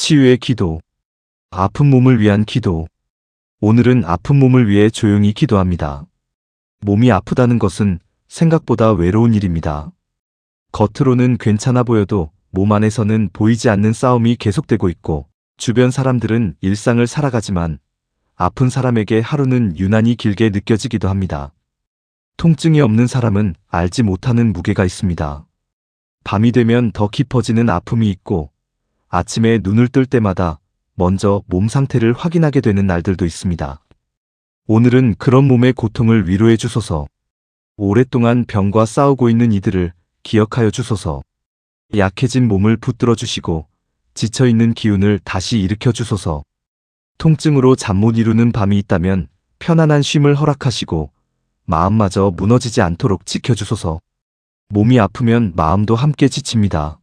치유의 기도. 아픈 몸을 위한 기도. 오늘은 아픈 몸을 위해 조용히 기도합니다. 몸이 아프다는 것은 생각보다 외로운 일입니다. 겉으로는 괜찮아 보여도 몸 안에서는 보이지 않는 싸움이 계속되고 있고, 주변 사람들은 일상을 살아가지만 아픈 사람에게 하루는 유난히 길게 느껴지기도 합니다. 통증이 없는 사람은 알지 못하는 무게가 있습니다. 밤이 되면 더 깊어지는 아픔이 있고, 아침에 눈을 뜰 때마다 먼저 몸 상태를 확인하게 되는 날들도 있습니다. 오늘은 그런 몸의 고통을 위로해 주소서. 오랫동안 병과 싸우고 있는 이들을 기억하여 주소서. 약해진 몸을 붙들어 주시고 지쳐있는 기운을 다시 일으켜 주소서. 통증으로 잠 못 이루는 밤이 있다면 편안한 쉼을 허락하시고 마음마저 무너지지 않도록 지켜주소서. 몸이 아프면 마음도 함께 지칩니다.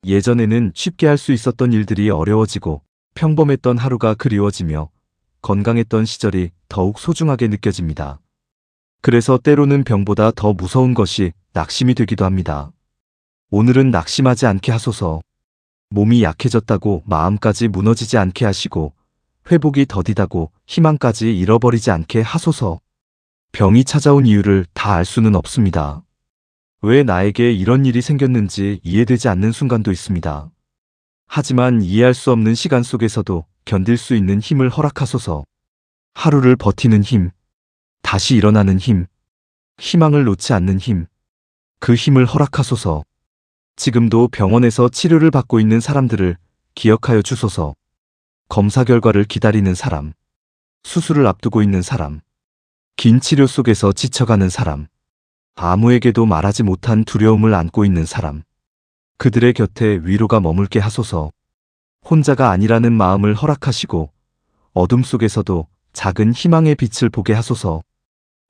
예전에는 쉽게 할 수 있었던 일들이 어려워지고 평범했던 하루가 그리워지며 건강했던 시절이 더욱 소중하게 느껴집니다. 그래서 때로는 병보다 더 무서운 것이 낙심이 되기도 합니다. 오늘은 낙심하지 않게 하소서. 몸이 약해졌다고 마음까지 무너지지 않게 하시고 회복이 더디다고 희망까지 잃어버리지 않게 하소서. 병이 찾아온 이유를 다 알 수는 없습니다. 왜 나에게 이런 일이 생겼는지 이해되지 않는 순간도 있습니다. 하지만 이해할 수 없는 시간 속에서도 견딜 수 있는 힘을 허락하소서. 하루를 버티는 힘, 다시 일어나는 힘, 희망을 놓지 않는 힘, 그 힘을 허락하소서. 지금도 병원에서 치료를 받고 있는 사람들을 기억하여 주소서. 검사 결과를 기다리는 사람, 수술을 앞두고 있는 사람, 긴 치료 속에서 지쳐가는 사람, 아무에게도 말하지 못한 두려움을 안고 있는 사람, 그들의 곁에 위로가 머물게 하소서. 혼자가 아니라는 마음을 허락하시고 어둠 속에서도 작은 희망의 빛을 보게 하소서.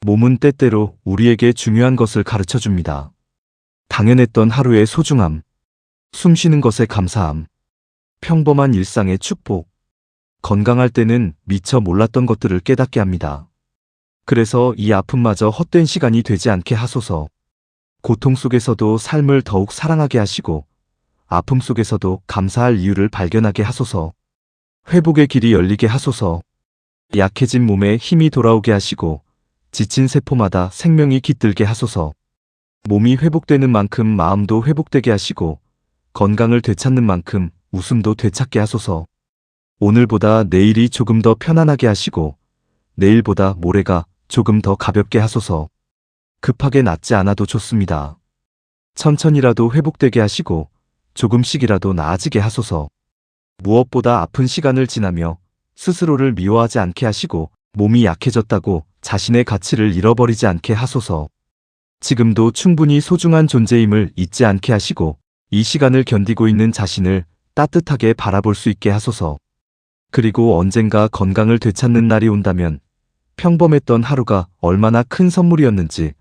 몸은 때때로 우리에게 중요한 것을 가르쳐 줍니다. 당연했던 하루의 소중함, 숨쉬는 것에 감사함, 평범한 일상의 축복, 건강할 때는 미처 몰랐던 것들을 깨닫게 합니다. 그래서 이 아픔마저 헛된 시간이 되지 않게 하소서. 고통 속에서도 삶을 더욱 사랑하게 하시고 아픔 속에서도 감사할 이유를 발견하게 하소서. 회복의 길이 열리게 하소서. 약해진 몸에 힘이 돌아오게 하시고 지친 세포마다 생명이 깃들게 하소서. 몸이 회복되는 만큼 마음도 회복되게 하시고 건강을 되찾는 만큼 웃음도 되찾게 하소서. 오늘보다 내일이 조금 더 편안하게 하시고 내일보다 모레가 조금 더 가볍게 하소서. 급하게 낫지 않아도 좋습니다. 천천히라도 회복되게 하시고 조금씩이라도 나아지게 하소서. 무엇보다 아픈 시간을 지나며 스스로를 미워하지 않게 하시고 몸이 약해졌다고 자신의 가치를 잃어버리지 않게 하소서. 지금도 충분히 소중한 존재임을 잊지 않게 하시고 이 시간을 견디고 있는 자신을 따뜻하게 바라볼 수 있게 하소서. 그리고 언젠가 건강을 되찾는 날이 온다면 평범했던 하루가 얼마나 큰 선물이었는지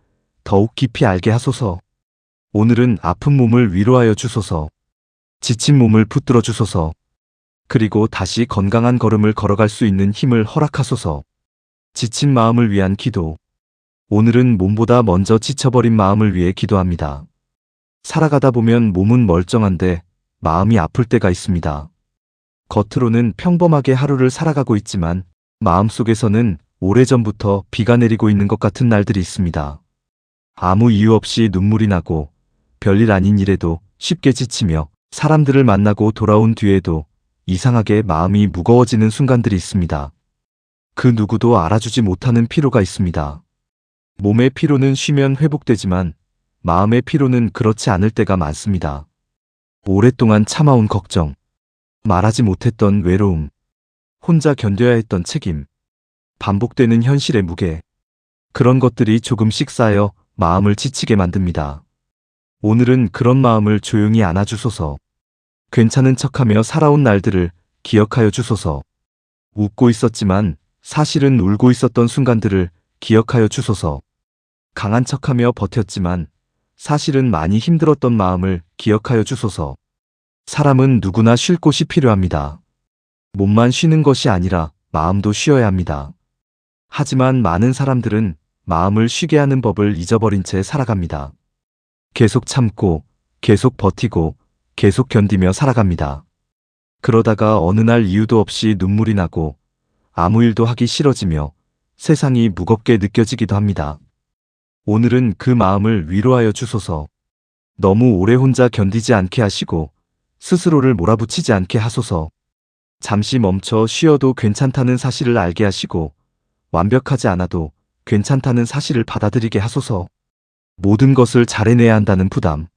더욱 깊이 알게 하소서. 오늘은 아픈 몸을 위로하여 주소서. 지친 몸을 붙들어 주소서. 그리고 다시 건강한 걸음을 걸어갈 수 있는 힘을 허락하소서. 지친 마음을 위한 기도. 오늘은 몸보다 먼저 지쳐버린 마음을 위해 기도합니다. 살아가다 보면 몸은 멀쩡한데 마음이 아플 때가 있습니다. 겉으로는 평범하게 하루를 살아가고 있지만 마음속에서는 오래전부터 비가 내리고 있는 것 같은 날들이 있습니다. 아무 이유 없이 눈물이 나고 별일 아닌 일에도 쉽게 지치며 사람들을 만나고 돌아온 뒤에도 이상하게 마음이 무거워지는 순간들이 있습니다. 그 누구도 알아주지 못하는 피로가 있습니다. 몸의 피로는 쉬면 회복되지만 마음의 피로는 그렇지 않을 때가 많습니다. 오랫동안 참아온 걱정, 말하지 못했던 외로움, 혼자 견뎌야 했던 책임, 반복되는 현실의 무게, 그런 것들이 조금씩 쌓여 마음을 지치게 만듭니다. 오늘은 그런 마음을 조용히 안아주소서. 괜찮은 척하며 살아온 날들을 기억하여 주소서. 웃고 있었지만 사실은 울고 있었던 순간들을 기억하여 주소서. 강한 척하며 버텼지만 사실은 많이 힘들었던 마음을 기억하여 주소서. 사람은 누구나 쉴 곳이 필요합니다. 몸만 쉬는 것이 아니라 마음도 쉬어야 합니다. 하지만 많은 사람들은 마음을 쉬게 하는 법을 잊어버린 채 살아갑니다. 계속 참고, 계속 버티고, 계속 견디며 살아갑니다. 그러다가 어느 날 이유도 없이 눈물이 나고 아무 일도 하기 싫어지며 세상이 무겁게 느껴지기도 합니다. 오늘은 그 마음을 위로하여 주소서. 너무 오래 혼자 견디지 않게 하시고 스스로를 몰아붙이지 않게 하소서. 잠시 멈춰 쉬어도 괜찮다는 사실을 알게 하시고 완벽하지 않아도 괜찮다는 사실을 받아들이게 하소서. 모든 것을 잘해내야 한다는 부담,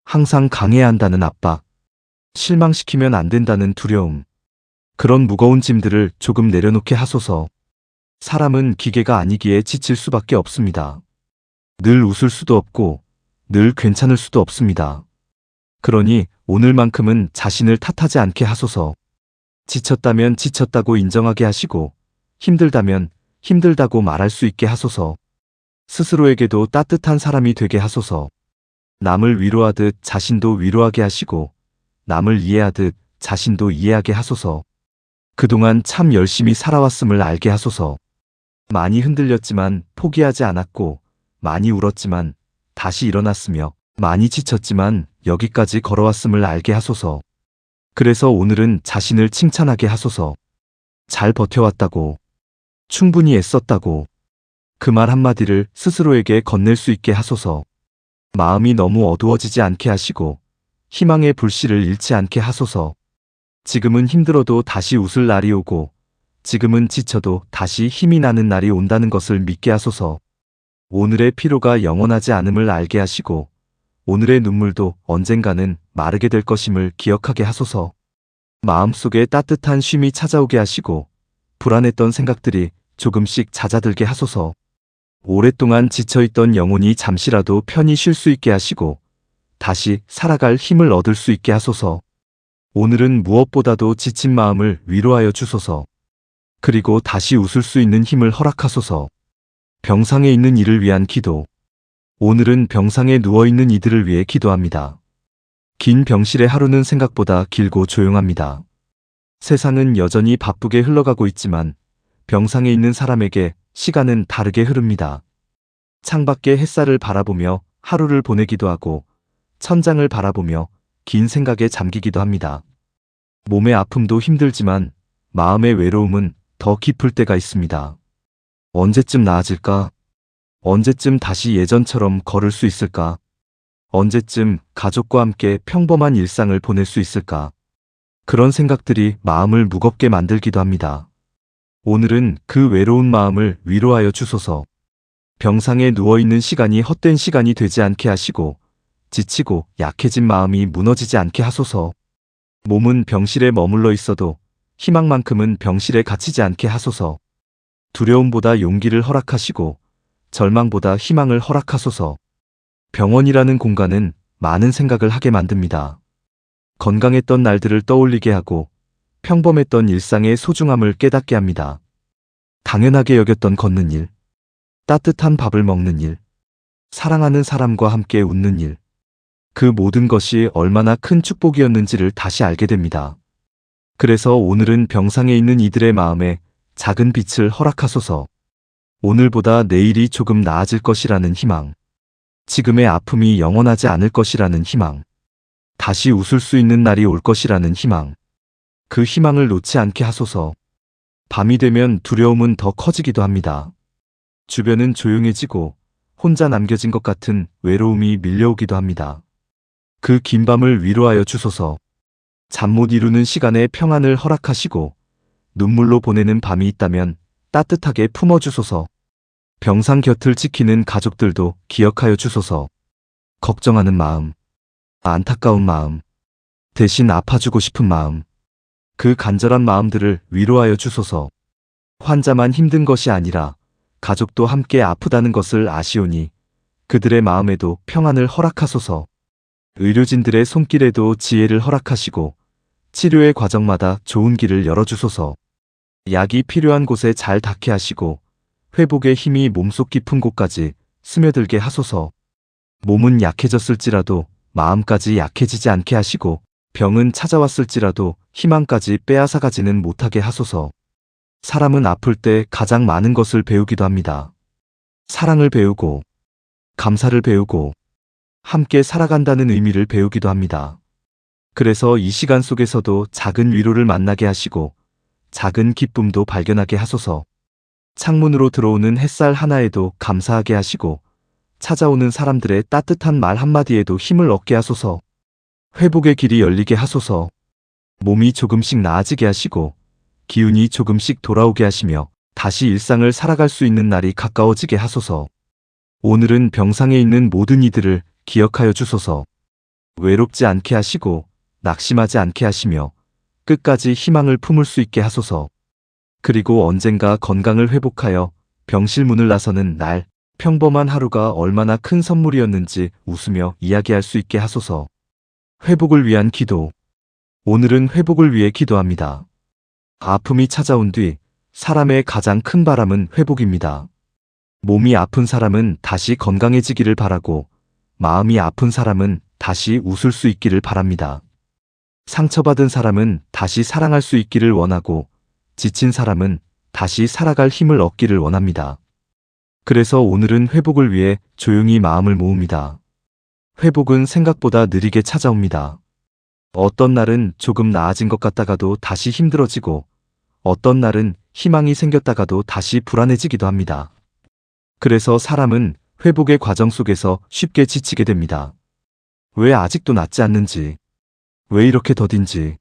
항상 강해야 한다는 압박, 실망시키면 안 된다는 두려움, 그런 무거운 짐들을 조금 내려놓게 하소서. 사람은 기계가 아니기에 지칠 수밖에 없습니다. 늘 웃을 수도 없고 늘 괜찮을 수도 없습니다. 그러니 오늘만큼은 자신을 탓하지 않게 하소서. 지쳤다면 지쳤다고 인정하게 하시고 힘들다면 힘들다고 말할 수 있게 하소서. 스스로에게도 따뜻한 사람이 되게 하소서. 남을 위로하듯 자신도 위로하게 하시고 남을 이해하듯 자신도 이해하게 하소서. 그동안 참 열심히 살아왔음을 알게 하소서. 많이 흔들렸지만 포기하지 않았고 많이 울었지만 다시 일어났으며 많이 지쳤지만 여기까지 걸어왔음을 알게 하소서. 그래서 오늘은 자신을 칭찬하게 하소서. 잘 버텨왔다고, 충분히 애썼다고, 그 말 한마디를 스스로에게 건넬 수 있게 하소서. 마음이 너무 어두워지지 않게 하시고 희망의 불씨를 잃지 않게 하소서. 지금은 힘들어도 다시 웃을 날이 오고 지금은 지쳐도 다시 힘이 나는 날이 온다는 것을 믿게 하소서. 오늘의 피로가 영원하지 않음을 알게 하시고 오늘의 눈물도 언젠가는 마르게 될 것임을 기억하게 하소서. 마음속에 따뜻한 쉼이 찾아오게 하시고 불안했던 생각들이 조금씩 잦아들게 하소서. 오랫동안 지쳐있던 영혼이 잠시라도 편히 쉴 수 있게 하시고 다시 살아갈 힘을 얻을 수 있게 하소서. 오늘은 무엇보다도 지친 마음을 위로하여 주소서. 그리고 다시 웃을 수 있는 힘을 허락하소서. 병상에 있는 이를 위한 기도. 오늘은 병상에 누워있는 이들을 위해 기도합니다. 긴 병실의 하루는 생각보다 길고 조용합니다. 세상은 여전히 바쁘게 흘러가고 있지만 병상에 있는 사람에게 시간은 다르게 흐릅니다. 창밖의 햇살을 바라보며 하루를 보내기도 하고 천장을 바라보며 긴 생각에 잠기기도 합니다. 몸의 아픔도 힘들지만 마음의 외로움은 더 깊을 때가 있습니다. 언제쯤 나아질까? 언제쯤 다시 예전처럼 걸을 수 있을까? 언제쯤 가족과 함께 평범한 일상을 보낼 수 있을까? 그런 생각들이 마음을 무겁게 만들기도 합니다. 오늘은 그 외로운 마음을 위로하여 주소서. 병상에 누워있는 시간이 헛된 시간이 되지 않게 하시고 지치고 약해진 마음이 무너지지 않게 하소서. 몸은 병실에 머물러 있어도 희망만큼은 병실에 갇히지 않게 하소서. 두려움보다 용기를 허락하시고 절망보다 희망을 허락하소서. 병원이라는 공간은 많은 생각을 하게 만듭니다. 건강했던 날들을 떠올리게 하고 평범했던 일상의 소중함을 깨닫게 합니다. 당연하게 여겼던 걷는 일, 따뜻한 밥을 먹는 일, 사랑하는 사람과 함께 웃는 일, 그 모든 것이 얼마나 큰 축복이었는지를 다시 알게 됩니다. 그래서 오늘은 병상에 있는 이들의 마음에 작은 빛을 허락하소서. 오늘보다 내일이 조금 나아질 것이라는 희망, 지금의 아픔이 영원하지 않을 것이라는 희망, 다시 웃을 수 있는 날이 올 것이라는 희망, 그 희망을 놓지 않게 하소서. 밤이 되면 두려움은 더 커지기도 합니다. 주변은 조용해지고 혼자 남겨진 것 같은 외로움이 밀려오기도 합니다. 그 긴 밤을 위로하여 주소서. 잠 못 이루는 시간에 평안을 허락하시고 눈물로 보내는 밤이 있다면 따뜻하게 품어주소서. 병상 곁을 지키는 가족들도 기억하여 주소서. 걱정하는 마음, 안타까운 마음, 대신 아파주고 싶은 마음, 그 간절한 마음들을 위로하여 주소서. 환자만 힘든 것이 아니라 가족도 함께 아프다는 것을 아시오니 그들의 마음에도 평안을 허락하소서. 의료진들의 손길에도 지혜를 허락하시고 치료의 과정마다 좋은 길을 열어주소서. 약이 필요한 곳에 잘 닿게 하시고 회복의 힘이 몸속 깊은 곳까지 스며들게 하소서. 몸은 약해졌을지라도 마음까지 약해지지 않게 하시고 병은 찾아왔을지라도 희망까지 빼앗아가지는 못하게 하소서. 사람은 아플 때 가장 많은 것을 배우기도 합니다. 사랑을 배우고 감사를 배우고 함께 살아간다는 의미를 배우기도 합니다. 그래서 이 시간 속에서도 작은 위로를 만나게 하시고 작은 기쁨도 발견하게 하소서. 창문으로 들어오는 햇살 하나에도 감사하게 하시고 찾아오는 사람들의 따뜻한 말 한마디에도 힘을 얻게 하소서. 회복의 길이 열리게 하소서. 몸이 조금씩 나아지게 하시고 기운이 조금씩 돌아오게 하시며 다시 일상을 살아갈 수 있는 날이 가까워지게 하소서. 오늘은 병상에 있는 모든 이들을 기억하여 주소서. 외롭지 않게 하시고 낙심하지 않게 하시며 끝까지 희망을 품을 수 있게 하소서. 그리고 언젠가 건강을 회복하여 병실문을 나서는 날, 평범한 하루가 얼마나 큰 선물이었는지 웃으며 이야기할 수 있게 하소서. 회복을 위한 기도. 오늘은 회복을 위해 기도합니다. 아픔이 찾아온 뒤 사람의 가장 큰 바람은 회복입니다. 몸이 아픈 사람은 다시 건강해지기를 바라고 마음이 아픈 사람은 다시 웃을 수 있기를 바랍니다. 상처받은 사람은 다시 사랑할 수 있기를 원하고 지친 사람은 다시 살아갈 힘을 얻기를 원합니다. 그래서 오늘은 회복을 위해 조용히 마음을 모읍니다. 회복은 생각보다 느리게 찾아옵니다. 어떤 날은 조금 나아진 것 같다가도 다시 힘들어지고 어떤 날은 희망이 생겼다가도 다시 불안해지기도 합니다. 그래서 사람은 회복의 과정 속에서 쉽게 지치게 됩니다. 왜 아직도 낫지 않는지, 왜 이렇게 더딘지,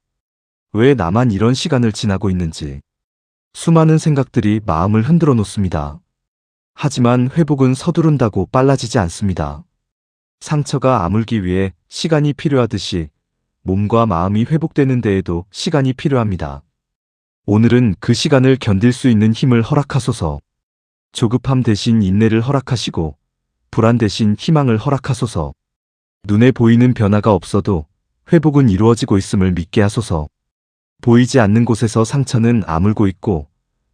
왜 나만 이런 시간을 지나고 있는지 수많은 생각들이 마음을 흔들어 놓습니다. 하지만 회복은 서두른다고 빨라지지 않습니다. 상처가 아물기 위해 시간이 필요하듯이 몸과 마음이 회복되는 데에도 시간이 필요합니다. 오늘은 그 시간을 견딜 수 있는 힘을 허락하소서. 조급함 대신 인내를 허락하시고 불안 대신 희망을 허락하소서. 눈에 보이는 변화가 없어도 회복은 이루어지고 있음을 믿게 하소서. 보이지 않는 곳에서 상처는 아물고 있고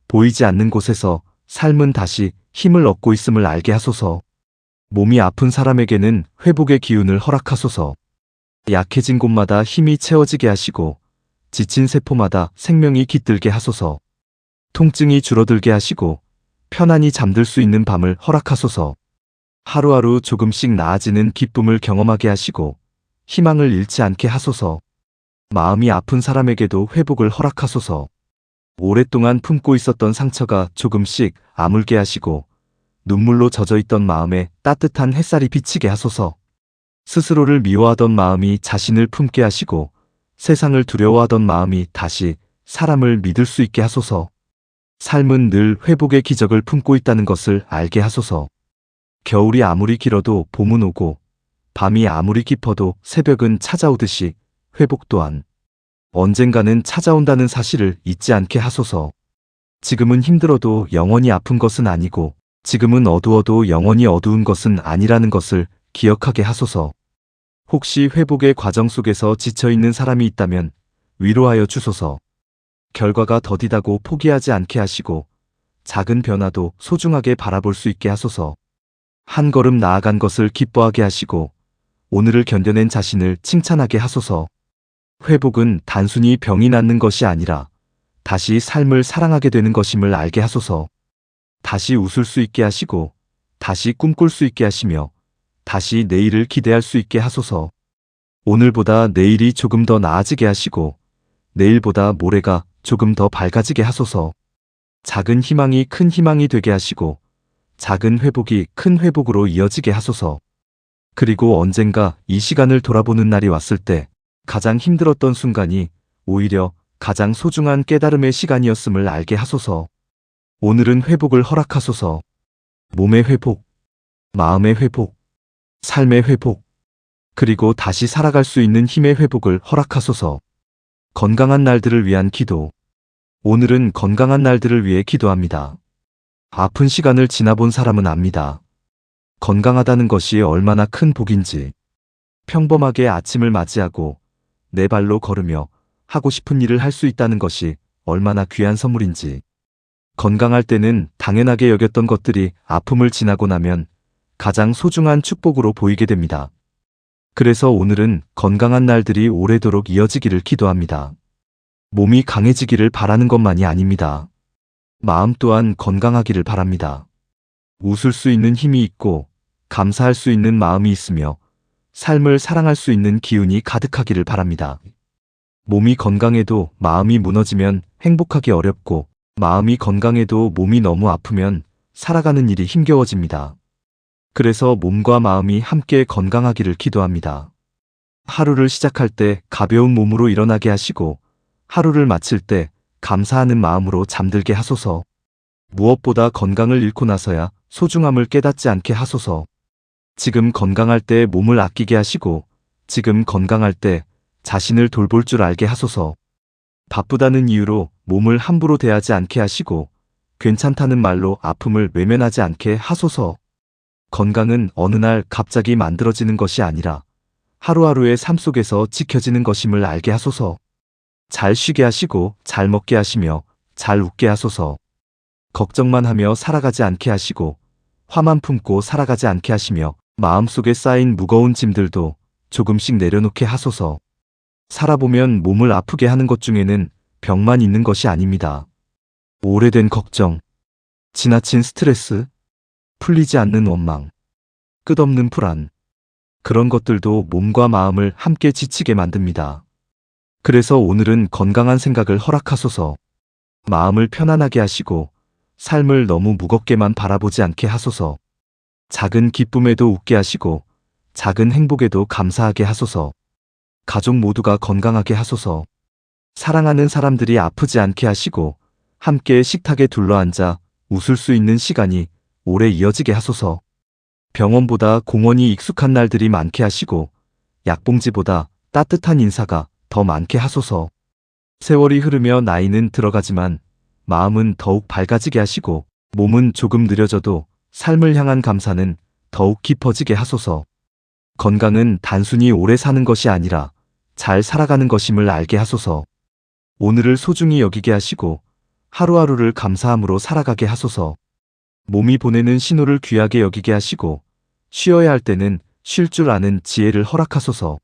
보이지 않는 곳에서 삶은 다시 힘을 얻고 있음을 알게 하소서. 몸이 아픈 사람에게는 회복의 기운을 허락하소서. 약해진 곳마다 힘이 채워지게 하시고 지친 세포마다 생명이 깃들게 하소서. 통증이 줄어들게 하시고 편안히 잠들 수 있는 밤을 허락하소서. 하루하루 조금씩 나아지는 기쁨을 경험하게 하시고 희망을 잃지 않게 하소서. 마음이 아픈 사람에게도 회복을 허락하소서. 오랫동안 품고 있었던 상처가 조금씩 아물게 하시고 눈물로 젖어있던 마음에 따뜻한 햇살이 비치게 하소서. 스스로를 미워하던 마음이 자신을 품게 하시고 세상을 두려워하던 마음이 다시 사람을 믿을 수 있게 하소서. 삶은 늘 회복의 기적을 품고 있다는 것을 알게 하소서. 겨울이 아무리 길어도 봄은 오고 밤이 아무리 깊어도 새벽은 찾아오듯이 회복 또한 언젠가는 찾아온다는 사실을 잊지 않게 하소서. 지금은 힘들어도 영원히 아픈 것은 아니고 지금은 어두워도 영원히 어두운 것은 아니라는 것을 기억하게 하소서. 혹시 회복의 과정 속에서 지쳐있는 사람이 있다면 위로하여 주소서. 결과가 더디다고 포기하지 않게 하시고 작은 변화도 소중하게 바라볼 수 있게 하소서. 한 걸음 나아간 것을 기뻐하게 하시고 오늘을 견뎌낸 자신을 칭찬하게 하소서. 회복은 단순히 병이 낫는 것이 아니라 다시 삶을 사랑하게 되는 것임을 알게 하소서. 다시 웃을 수 있게 하시고 다시 꿈꿀 수 있게 하시며 다시 내일을 기대할 수 있게 하소서. 오늘보다 내일이 조금 더 나아지게 하시고 내일보다 모레가 조금 더 밝아지게 하소서. 작은 희망이 큰 희망이 되게 하시고 작은 회복이 큰 회복으로 이어지게 하소서. 그리고 언젠가 이 시간을 돌아보는 날이 왔을 때 가장 힘들었던 순간이 오히려 가장 소중한 깨달음의 시간이었음을 알게 하소서. 오늘은 회복을 허락하소서. 몸의 회복, 마음의 회복, 삶의 회복, 그리고 다시 살아갈 수 있는 힘의 회복을 허락하소서. 건강한 날들을 위한 기도. 오늘은 건강한 날들을 위해 기도합니다. 아픈 시간을 지나본 사람은 압니다. 건강하다는 것이 얼마나 큰 복인지. 평범하게 아침을 맞이하고 내 발로 걸으며 하고 싶은 일을 할 수 있다는 것이 얼마나 귀한 선물인지. 건강할 때는 당연하게 여겼던 것들이 아픔을 지나고 나면 가장 소중한 축복으로 보이게 됩니다. 그래서 오늘은 건강한 날들이 오래도록 이어지기를 기도합니다. 몸이 강해지기를 바라는 것만이 아닙니다. 마음 또한 건강하기를 바랍니다. 웃을 수 있는 힘이 있고 감사할 수 있는 마음이 있으며 삶을 사랑할 수 있는 기운이 가득하기를 바랍니다. 몸이 건강해도 마음이 무너지면 행복하기 어렵고, 마음이 건강해도 몸이 너무 아프면 살아가는 일이 힘겨워집니다. 그래서 몸과 마음이 함께 건강하기를 기도합니다. 하루를 시작할 때 가벼운 몸으로 일어나게 하시고, 하루를 마칠 때 감사하는 마음으로 잠들게 하소서. 무엇보다 건강을 잃고 나서야 소중함을 깨닫지 않게 하소서. 지금 건강할 때 몸을 아끼게 하시고, 지금 건강할 때 자신을 돌볼 줄 알게 하소서. 바쁘다는 이유로 몸을 함부로 대하지 않게 하시고, 괜찮다는 말로 아픔을 외면하지 않게 하소서. 건강은 어느 날 갑자기 만들어지는 것이 아니라 하루하루의 삶 속에서 지켜지는 것임을 알게 하소서. 잘 쉬게 하시고 잘 먹게 하시며 잘 웃게 하소서. 걱정만 하며 살아가지 않게 하시고 화만 품고 살아가지 않게 하시며 마음속에 쌓인 무거운 짐들도 조금씩 내려놓게 하소서. 살아보면 몸을 아프게 하는 것 중에는 병만 있는 것이 아닙니다. 오래된 걱정, 지나친 스트레스, 풀리지 않는 원망, 끝없는 불안, 그런 것들도 몸과 마음을 함께 지치게 만듭니다. 그래서 오늘은 건강한 생각을 허락하소서. 마음을 편안하게 하시고 삶을 너무 무겁게만 바라보지 않게 하소서. 작은 기쁨에도 웃게 하시고 작은 행복에도 감사하게 하소서. 가족 모두가 건강하게 하소서. 사랑하는 사람들이 아프지 않게 하시고 함께 식탁에 둘러앉아 웃을 수 있는 시간이 오래 이어지게 하소서. 병원보다 공원이 익숙한 날들이 많게 하시고 약봉지보다 따뜻한 인사가 더 많게 하소서. 세월이 흐르며 나이는 들어가지만 마음은 더욱 밝아지게 하시고 몸은 조금 느려져도 삶을 향한 감사는 더욱 깊어지게 하소서. 건강은 단순히 오래 사는 것이 아니라 잘 살아가는 것임을 알게 하소서. 오늘을 소중히 여기게 하시고 하루하루를 감사함으로 살아가게 하소서. 몸이 보내는 신호를 귀하게 여기게 하시고 쉬어야 할 때는 쉴 줄 아는 지혜를 허락하소서.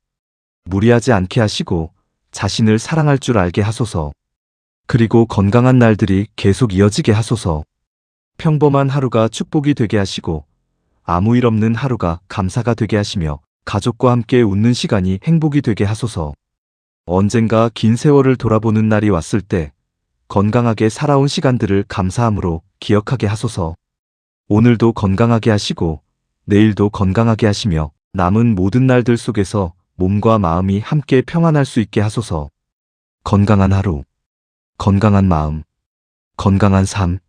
무리하지 않게 하시고 자신을 사랑할 줄 알게 하소서. 그리고 건강한 날들이 계속 이어지게 하소서. 평범한 하루가 축복이 되게 하시고 아무 일 없는 하루가 감사가 되게 하시며 가족과 함께 웃는 시간이 행복이 되게 하소서. 언젠가 긴 세월을 돌아보는 날이 왔을 때 건강하게 살아온 시간들을 감사함으로 기억하게 하소서. 오늘도 건강하게 하시고 내일도 건강하게 하시며 남은 모든 날들 속에서 몸과 마음이 함께 평안할 수 있게 하소서. 건강한 하루, 건강한 마음, 건강한 삶,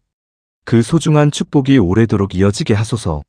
그 소중한 축복이 오래도록 이어지게 하소서.